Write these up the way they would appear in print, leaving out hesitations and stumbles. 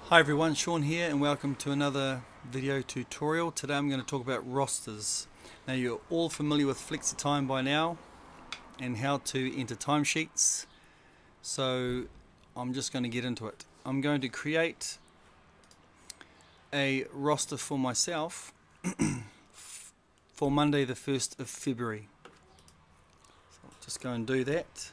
Hi everyone, Sean here and welcome to another video tutorial. Today I'm going to talk about rosters. Now you're all familiar with FlexiTime by now and how to enter timesheets. So I'm just going to get into it. I'm going to create a roster for myself for Monday the 1st of February. So I'll just go and do that.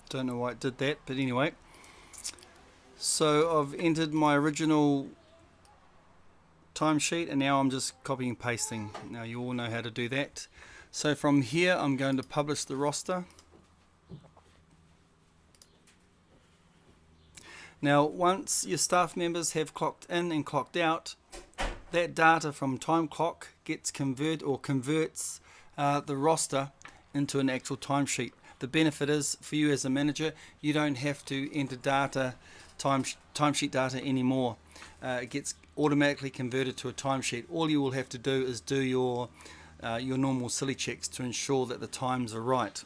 Don't know why it did that, but anyway. So I've entered my original timesheet and now I'm just copying and pasting. Now you all know how to do that. So from here I'm going to publish the roster. Now once your staff members have clocked in and clocked out, that data from time clock gets converts the roster into an actual timesheet. The benefit is for you as a manager, you don't have to enter timesheet data anymore. It gets automatically converted to a timesheet. All you will have to do is do your normal silly checks to ensure that the times are right.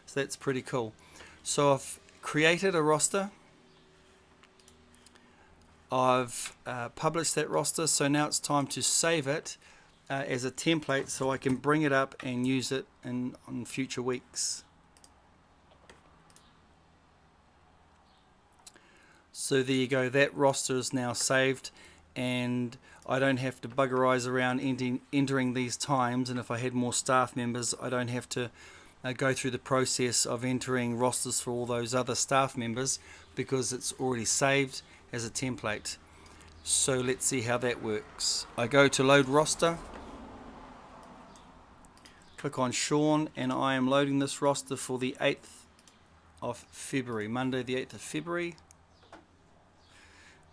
So that's pretty cool. So I've created a roster. I've published that roster, so now it's time to save it as a template so I can bring it up and use it on future weeks. So there you go, that roster is now saved and I don't have to bugger eyes around entering these times, and if I had more staff members I don't have to go through the process of entering rosters for all those other staff members because it's already saved as a template. So let's see how that works. I go to load roster, click on Sean, and I am loading this roster for the 8th of February, Monday the 8th of February.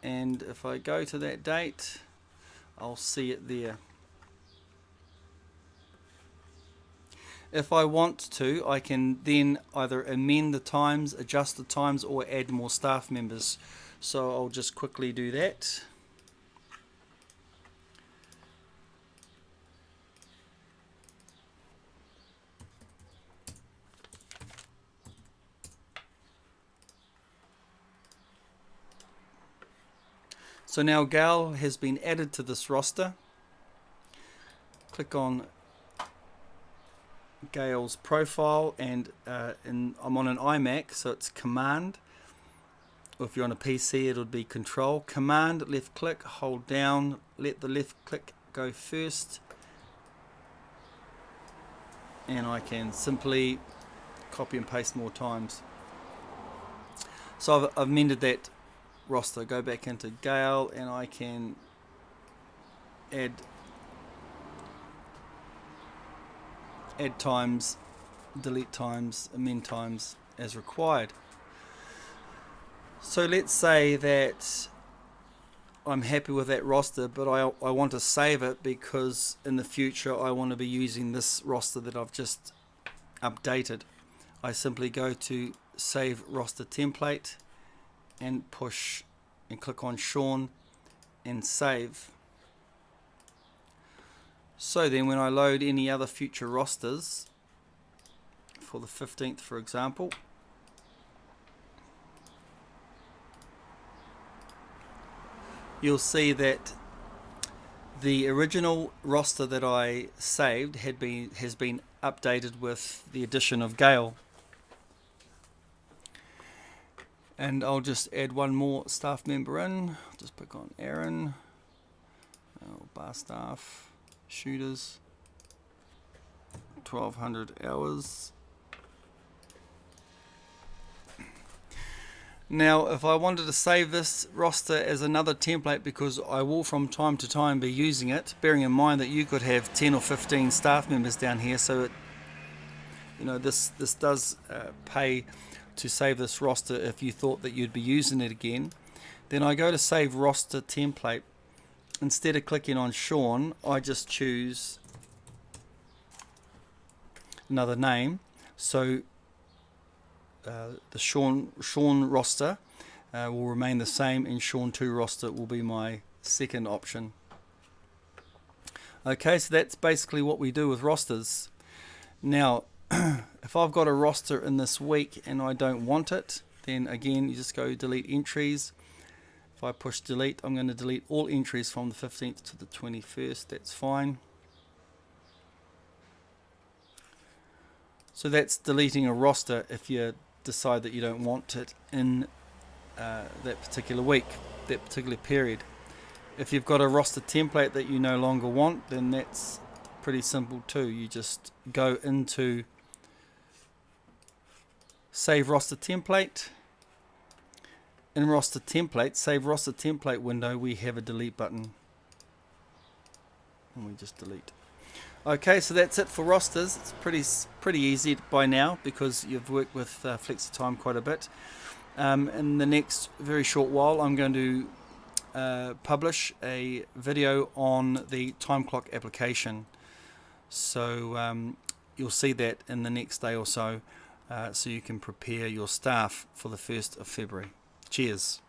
And if I go to that date, I'll see it there. If I want to, I can then either amend the times, adjust the times, or add more staff members. So I'll just quickly do that. So now Gail has been added to this roster. Click on Gail's profile, and I'm on an iMac, so it's Command. Or if you're on a PC, it'll be Control. Command, left click, hold down, let the left click go first, and I can simply copy and paste more times. So I've amended that roster. Go back into Gail and I can add times, delete times, amend times as required. So let's say that I'm happy with that roster, but I want to save it because in the future I want to be using this roster that I've just updated. I simply go to Save Roster Template and push and click on Sean and save. So then when I load any other future rosters for the 15th, for example, you'll see that the original roster that I saved has been updated with the addition of Gail. And I'll just add one more staff member in. I'll just pick on Aaron, bar staff, shooters, 1200 hours. Now if I wanted to save this roster as another template, because I will from time to time be using it, bearing in mind that you could have 10 or 15 staff members down here, so this does pay to save this roster if you thought that you'd be using it again. Then I go to Save Roster Template. Instead of clicking on Sean, I just choose another name. So the Sean roster will remain the same, and Sean 2 roster will be my second option. Okay, so that's basically what we do with rosters. Now, if I've got a roster in this week and I don't want it, then again you just go delete entries. If I push delete, I'm going to delete all entries from the 15th to the 21st. That's fine. So that's deleting a roster if you decide that you don't want it in that particular week, that particular period. If you've got a roster template that you no longer want, then that's pretty simple too. You just go into save roster template. In roster template, save roster template window, we have a delete button, and we just delete. Okay, so that's it for rosters. It's pretty easy by now because you've worked with FlexiTime quite a bit. In the next very short while, I'm going to publish a video on the time clock application. So you'll see that in the next day or so, so you can prepare your staff for the 1st of February. Cheers.